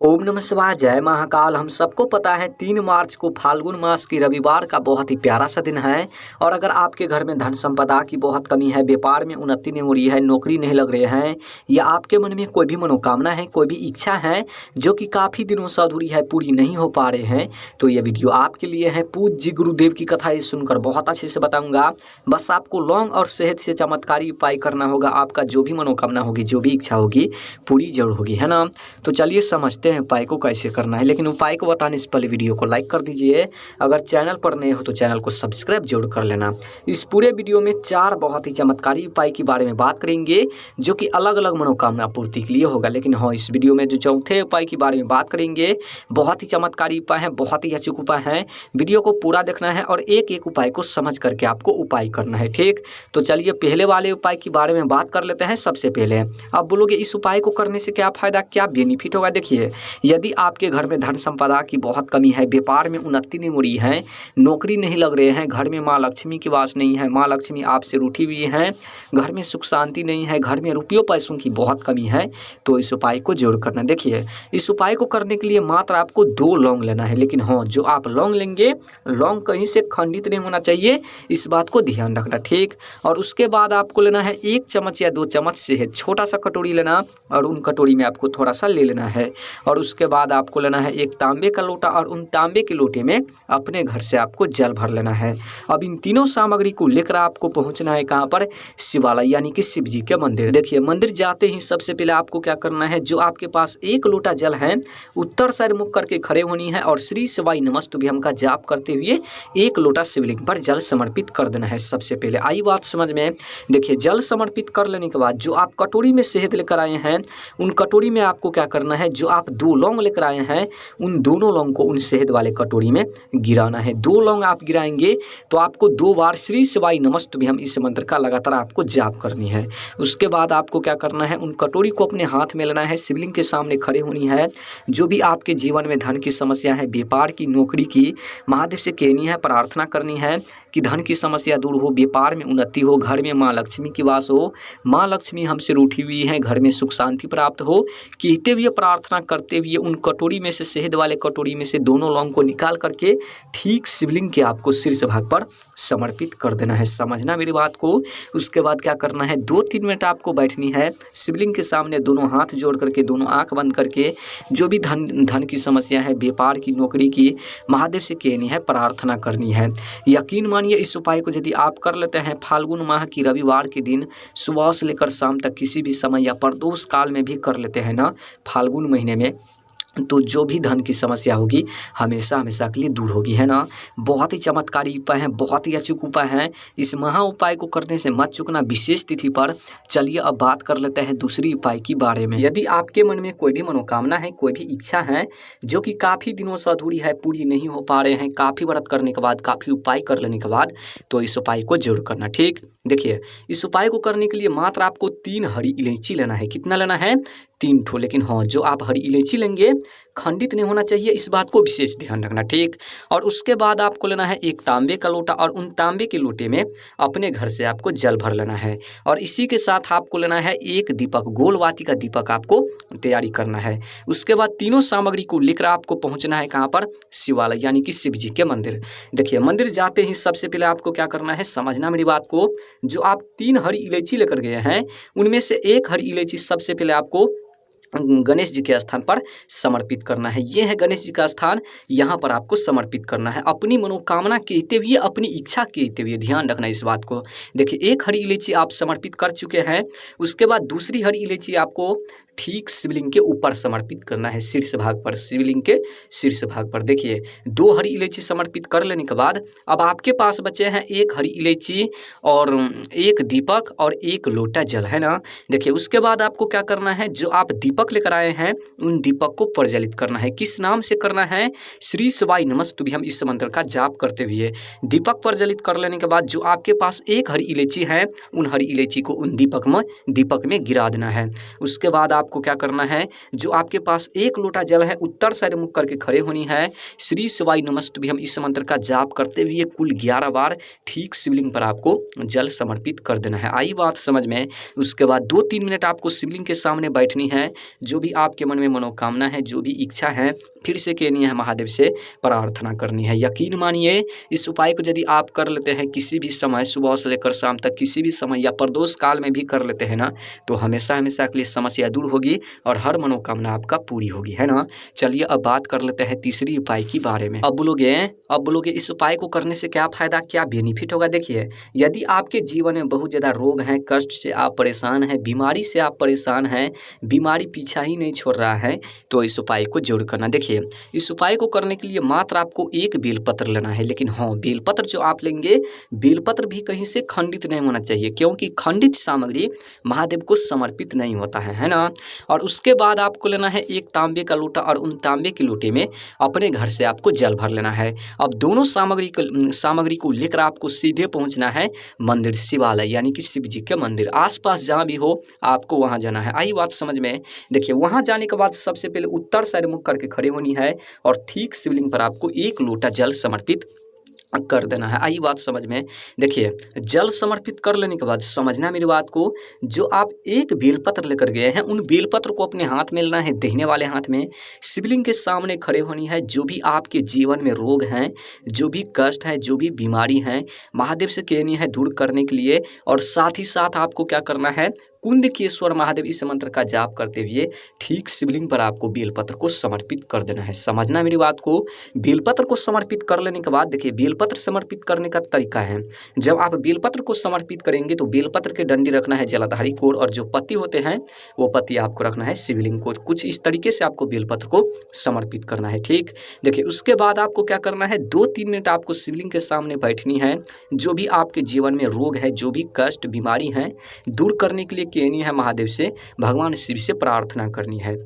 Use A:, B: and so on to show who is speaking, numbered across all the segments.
A: ओम नमः शिवाय, जय महाकाल। हम सबको पता है 3 मार्च को फाल्गुन मास की रविवार का बहुत ही प्यारा सा दिन है। और अगर आपके घर में धन संपदा की बहुत कमी है, व्यापार में उन्नति नहीं हो रही है, नौकरी नहीं लग रहे हैं, या आपके मन में कोई भी मनोकामना है, कोई भी इच्छा है जो कि काफ़ी दिनों से अधूरी है, पूरी नहीं हो पा रहे हैं, तो ये वीडियो आपके लिए है। पूज्य गुरुदेव की कथा ये सुनकर बहुत अच्छे से बताऊँगा। बस आपको लौंग और शहद से चमत्कारी उपाय करना होगा। आपका जो भी मनोकामना होगी, जो भी इच्छा होगी, पूरी जरूर होगी, है ना। तो चलिए समझते हैं उपाय को कैसे करना है। लेकिन उपाय को बताने से पहले वीडियो को लाइक कर दीजिए। अगर चैनल पर नए हो तो चैनल को सब्सक्राइब जरूर कर लेना। इस पूरे वीडियो में 4 बहुत ही चमत्कारी उपाय के बारे में बात करेंगे जो कि अलग अलग मनोकामना पूर्ति के लिए होगा। लेकिन हाँ, इस वीडियो में जो चौथे उपाय के बारे में बात करेंगे, बहुत ही चमत्कारी उपाय है, बहुत ही अचूक उपाय है। वीडियो को पूरा देखना है और एक एक उपाय को समझ करके आपको उपाय करना है, ठीक। तो चलिए पहले वाले उपाय के बारे में बात कर लेते हैं। सबसे पहले आप बोलोगे इस उपाय को करने से क्या फायदा, क्या बेनिफिट होगा। देखिए, यदि आपके घर में धन संपदा की बहुत कमी है, व्यापार में उन्नति नहीं हो रही है, नौकरी नहीं लग रहे हैं, घर में माँ लक्ष्मी की वास नहीं है, माँ लक्ष्मी आपसे रूठी हुई है, घर में सुख शांति नहीं है, घर में रुपयों पैसों की बहुत कमी है, तो इस उपाय को जरूर करना। देखिए, इस उपाय को करने के लिए मात्र आपको 2 लौंग लेना है। लेकिन हाँ, जो आप लौंग लेंगे, लौंग कहीं से खंडित नहीं होना चाहिए, इस बात को ध्यान रखना, ठीक। और उसके बाद आपको लेना है 1 चम्मच या 2 चम्मच शहद, छोटा सा कटोरी लेना और उन कटोरी में आपको थोड़ा सा ले लेना है। और उसके बाद आपको लेना है 1 तांबे का लोटा और उन तांबे के लोटे में अपने घर से आपको जल भर लेना है। अब इन तीनों सामग्री को लेकर आपको पहुंचना है कहाँ पर, शिवालय यानी कि शिव जी के मंदिर। देखिए, मंदिर जाते ही सबसे पहले आपको क्या करना है, जो आपके पास 1 लोटा जल है, उत्तर साइड मुख करके खड़े होनी है और श्री शिवाय नमस्तुभ्यम का जाप करते हुए 1 लोटा शिवलिंग पर जल समर्पित कर देना है। सबसे पहले आई बात समझ में। देखिए, जल समर्पित कर लेने के बाद जो आप कटोरी में शहद लेकर आए हैं, उन कटोरी में आपको क्या करना है, जो आप 2 लौंग लेकर आए हैं, उन दोनों लौंग को उन शहद वाले कटोरी में गिराना है। 2 लौंग आप गिराएंगे तो आपको 2 बार श्री शिवाय नमस्तुभ्यम इस मंत्र का लगातार आपको जाप करनी है। उसके बाद आपको क्या करना है, उन कटोरी को अपने हाथ में लेना है, शिवलिंग के सामने खड़े होनी है। जो भी आपके जीवन में धन की समस्या है, व्यापार की, नौकरी की, महादेव से कहनी है, प्रार्थना करनी है कि धन की समस्या दूर हो, व्यापार में उन्नति हो, घर में माँ लक्ष्मी की वास हो, माँ लक्ष्मी हमसे रूठी हुई है, घर में सुख शांति प्राप्त हो। कहते हुए, प्रार्थना करते हुए उन कटोरी में से, शहद वाले कटोरी में से दोनों लौंग को निकाल करके ठीक शिवलिंग के आपको शीर्ष भाग पर समर्पित कर देना है। समझना मेरी बात को। उसके बाद क्या करना है, 2-3 मिनट आपको बैठनी है शिवलिंग के सामने, दोनों हाथ जोड़ करके, दोनों आंख बंद करके, जो भी धन की समस्या है, व्यापार की, नौकरी की, महादेव से कहनी है, प्रार्थना करनी है। यकीन मानिए, इस उपाय को यदि आप कर लेते हैं फाल्गुन माह की रविवार के दिन सुबह से लेकर शाम तक किसी भी समय या प्रदोष काल में भी कर लेते हैं ना, फाल्गुन महीने में, तो जो भी धन की समस्या होगी हमेशा हमेशा के लिए दूर होगी, है ना। बहुत ही चमत्कारी उपाय है, बहुत ही अचूक उपाय है। इस महा उपाय को करने से मत चूकना विशेष तिथि पर। चलिए अब बात कर लेते हैं दूसरी उपाय के बारे में। यदि आपके मन में कोई भी मनोकामना है, कोई भी इच्छा है जो कि काफ़ी दिनों से अधूरी है, पूरी नहीं हो पा रहे हैं, काफ़ी व्रत करने के बाद, काफ़ी उपाय कर लेने के बाद, तो इस उपाय को जरूर करना, ठीक। देखिए, इस उपाय को करने के लिए मात्र आपको 3 हरी इलायची लेना है। कितना लेना है, 3 ठो। लेकिन हाँ, जो आप हरी इलायची लेंगे खंडित नहीं होना चाहिए, इस बात को विशेष ध्यान रखना, ठीक। और उसके बाद आपको लेना है 1 तांबे का लोटा और उन तांबे के लोटे में अपने घर से आपको जल भर लेना है। और इसी के साथ आपको लेना है 1 दीपक, गोलवाती का दीपक आपको तैयारी करना है। उसके बाद तीनों सामग्री को लेकर आपको पहुंचना है कहाँ पर, शिवालय यानी कि शिव जी के मंदिर। देखिए, मंदिर जाते ही सबसे पहले आपको क्या करना है, समझना मेरी बात को। जो आप 3 हरी इलायची लेकर गए हैं, उनमें से 1 हरी इलायची सबसे पहले आपको गणेश जी के स्थान पर समर्पित करना है। ये है गणेश जी का स्थान, यहाँ पर आपको समर्पित करना है। अपनी मनोकामना कहते हुए, अपनी इच्छा कहते हुए, ध्यान रखना इस बात को। देखिए, 1 हरी इलायची आप समर्पित कर चुके हैं। उसके बाद दूसरी हरी इलायची आपको ठीक शिवलिंग के ऊपर समर्पित करना है, शीर्ष भाग पर, शिवलिंग के शीर्ष भाग पर। देखिए, 2 हरी इलायची समर्पित कर लेने के बाद अब आपके पास बचे हैं 1 हरी इलायची और 1 दीपक और 1 लोटा जल, है ना। देखिए, उसके बाद आपको क्या करना है, जो आप दीपक लेकर आए हैं, उन दीपक को प्रज्वलित करना है। किस नाम से करना है, श्री शिवाय नमस्तुभ्यम इस मंत्र का जाप करते हुए दीपक प्रज्वलित कर लेने के बाद जो आपके पास 1 हरी इलायची है, उन हरी इलायची को उन दीपक में गिरा देना है। उसके बाद आप आपको क्या करना है, जो आपके पास 1 लोटा जल है उत्तर साइड मुख करके खड़े होनी है। श्री शिवाय नमस्तुभ्यम इस मंत्र का जाप करते हुए कुल 11 बार ठीक शिवलिंग पर आपको जल समर्पित कर देना है। आई बात समझ में। उसके बाद 2-3 मिनट आपको शिवलिंग के सामने बैठनी है। जो भी आपके मन में मनोकामना है, जो भी इच्छा है, फिर से कहनी है, महादेव से प्रार्थना करनी है। यकीन मानिए इस उपाय को यदि आप कर लेते हैं किसी भी समय, सुबह से लेकर शाम तक किसी भी समय या प्रदोष काल में भी कर लेते हैं ना, तो हमेशा हमेशा के लिए समस्या दूर होगी और हर मनोकामना आपका पूरी होगी, है ना। चलिए अब बात कर लेते हैं तीसरी उपाय के बारे में। अब बोलोगे इस उपाय को करने से क्या फायदा, क्या बेनिफिट होगा। देखिए, यदि आपके जीवन में बहुत ज़्यादा रोग हैं, कष्ट से आप परेशान हैं, बीमारी से आप परेशान हैं, बीमारी पीछा ही नहीं छोड़ रहा है, तो इस उपाय को जरूर करना। देखिए, इस उपाय को करने के लिए मात्र आपको 1 बेलपत्र लेना है। लेकिन हाँ, बेलपत्र जो आप लेंगे, बेलपत्र भी कहीं से खंडित नहीं होना चाहिए, क्योंकि खंडित सामग्री महादेव को समर्पित नहीं होता है ना। और उसके बाद आपको लेना है 1 तांबे का लोटा और उन तांबे के लोटे में अपने घर से आपको जल भर लेना है। अब दोनों सामग्री को लेकर आपको सीधे पहुंचना है मंदिर, शिवालय यानी कि शिव जी के मंदिर। आसपास जहां भी हो आपको वहां जाना है। आई बात समझ में। देखिए, वहां जाने के बाद सबसे पहले उत्तर साइड मुख करके खड़े होनी है और ठीक शिवलिंग पर आपको 1 लोटा जल समर्पित कर देना है। आई बात समझ में। देखिए, जल समर्पित कर लेने के बाद समझना मेरी बात को, जो आप 1 बेलपत्र लेकर गए हैं, उन बेलपत्र को अपने हाथ में लेना है, दाहिने वाले हाथ में शिवलिंग के सामने खड़े होनी है। जो भी आपके जीवन में रोग हैं, जो भी कष्ट है, जो भी बीमारी है, महादेव से कहनी है दूर करने के लिए। और साथ ही साथ आपको क्या करना है, कुंदकेश्वर महादेव इस मंत्र का जाप करते हुए ठीक शिवलिंग पर आपको बेलपत्र को समर्पित कर देना है। समझना मेरी बात को। बेलपत्र को समर्पित कर लेने के बाद देखिए, बेलपत्र समर्पित करने का तरीका है, जब आप बेलपत्र को समर्पित करेंगे तो बेलपत्र के डंडी रखना है जलाधारी कोर, और जो पत्ती होते हैं वो पत्ती आपको रखना है शिवलिंग को। कुछ इस तरीके से आपको बेलपत्र को समर्पित करना है। ठीक, देखिए, उसके बाद आपको क्या करना है, 2-3 मिनट आपको शिवलिंग के सामने बैठनी है। जो भी आपके जीवन में रोग है, जो भी कष्ट बीमारी है, दूर करने के लिए कहनी है महादेव से, भगवान शिव से प्रार्थना करनी है।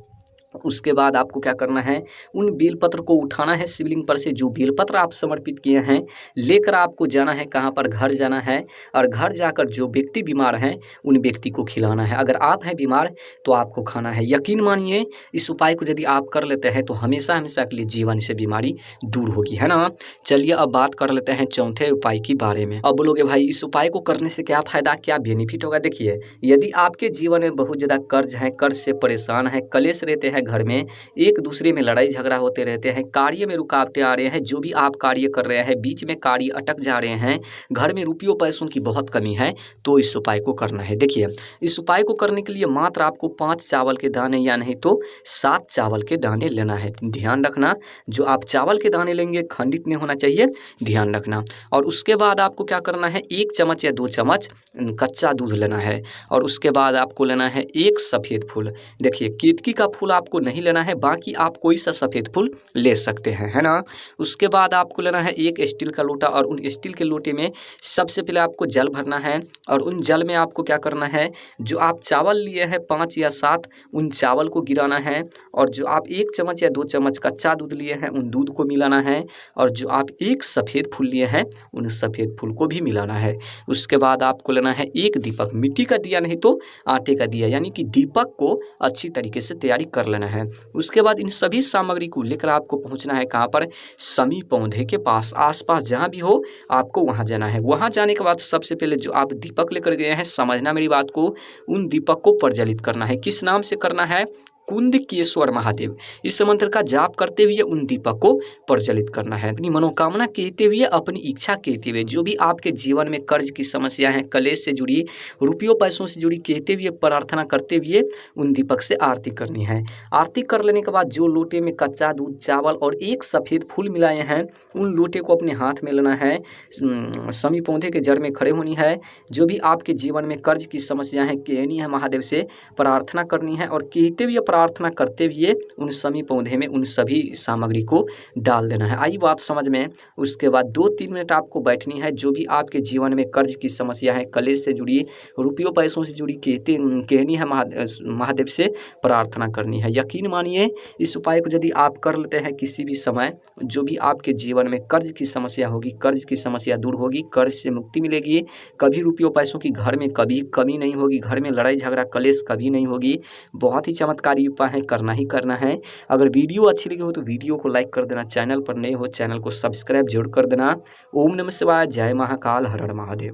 A: उसके बाद आपको क्या करना है, उन बेलपत्र को उठाना है शिवलिंग पर से, जो बेलपत्र आप समर्पित किए हैं, लेकर आपको जाना है कहाँ पर, घर जाना है। और घर जाकर जो व्यक्ति बीमार हैं उन व्यक्ति को खिलाना है। अगर आप हैं बीमार तो आपको खाना है। यकीन मानिए इस उपाय को यदि आप कर लेते हैं तो हमेशा हमेशा के लिए जीवन से बीमारी दूर होगी, है ना। चलिए अब बात कर लेते हैं चौथे उपाय के बारे में। अब बोलोगे भाई इस उपाय को करने से क्या फायदा, क्या बेनिफिट होगा। देखिए, यदि आपके जीवन में बहुत ज़्यादा कर्ज है, कर्ज से परेशान है, कलेश रहते हैं, घर में एक दूसरे में लड़ाई झगड़ा होते रहते हैं, कार्य में रुकावटें आ रहे हैं, जो भी आप कार्य कर रहे हैं बीच में कार्य अटक जा रहे हैं, घर में रुपयों पैसों की बहुत कमी है, तो इस उपाय को करना है। देखिए, इस उपाय को करने के लिए मात्र आपको 5 चावल के दाने या नहीं तो 7 चावल के दाने लेना है। ध्यान रखना, जो आप चावल के दाने लेंगे खंडित नहीं होना चाहिए, ध्यान रखना। और उसके बाद आपको क्या करना है, 1 चम्मच या 2 चम्मच कच्चा दूध लेना है। और उसके बाद आपको लेना है 1 सफ़ेद फूल। देखिए, केतकी का फूल आपको नहीं लेना है, बाकी आप कोई सा सफ़ेद फूल ले सकते हैं, है ना। उसके बाद आपको लेना है 1 स्टील का लोटा, और उन स्टील के लोटे में सबसे पहले आपको जल भरना है। और उन जल में आपको क्या करना है, जो आप चावल लिए हैं 5 या 7, उन चावल को गिराना है। और जो आप 1 चम्मच या 2 चम्मच कच्चा दूध लिए हैं उन दूध को मिलाना है। और जो आप 1 सफ़ेद फूल लिए हैं उन सफ़ेद फूल को भी मिलाना है। उसके बाद आपको लेना है 1 दीपक, मिट्टी का दिया नहीं तो आटे का दिया, यानी कि दीपक को अच्छी तरीके से तैयारी कर लेना है। उसके बाद इन सभी सामग्री को लेकर आपको पहुंचना है कहाँ पर, समी पौधे के पास। आसपास जहाँ भी हो आपको वहाँ जाना है। वहाँ जाने के बाद सबसे पहले जो आप दीपक लेकर गए हैं, समझना मेरी बात को, उन दीपक को प्रज्वलित करना है। किस नाम से करना है, कुंदकेश्वर महादेव इस मंत्र का जाप करते हुए उन दीपक को प्रज्वलित करना है। अपनी मनोकामना कहते हुए, अपनी इच्छा कहते हुए, जो भी आपके जीवन में कर्ज की समस्या है, कलेश से जुड़ी, रुपयों पैसों से जुड़ी, कहते हुए, प्रार्थना करते हुए उन दीपक से आरती करनी है। आरती कर लेने के बाद जो लोटे में कच्चा दूध, चावल और 1 सफ़ेद फूल मिलाए हैं, उन लोटे को अपने हाथ में लेना है, समी पौधे के जड़ में खड़े होनी है। जो भी आपके जीवन में कर्ज की समस्या है, कहनी है महादेव से, प्रार्थना करनी है। और कहते हुए प्रार्थना करते हुए उन सभी पौधे में उन सभी सामग्री को डाल देना है। आई बात समझ में। उसके बाद 2-3 मिनट आपको बैठनी है। जो भी आपके जीवन में कर्ज की समस्या है, कलेश से जुड़ी, रुपयों पैसों से जुड़ी कहनी है, महादेव से प्रार्थना करनी है। यकीन मानिए इस उपाय को यदि आप कर लेते हैं किसी भी समय, जो भी आपके जीवन में कर्ज की समस्या होगी, कर्ज की समस्या दूर होगी, कर्ज से मुक्ति मिलेगी, कभी रुपयों पैसों की घर में कभी कमी नहीं होगी, घर में लड़ाई झगड़ा कलेश कभी नहीं होगी। बहुत ही चमत्कारी उपाय है, करना ही करना है। अगर वीडियो अच्छी लगी हो तो वीडियो को लाइक कर देना, चैनल पर नए हो चैनल को सब्सक्राइब जरूर कर देना। ओम नमः शिवाय, जय महाकाल, हर हर महादेव।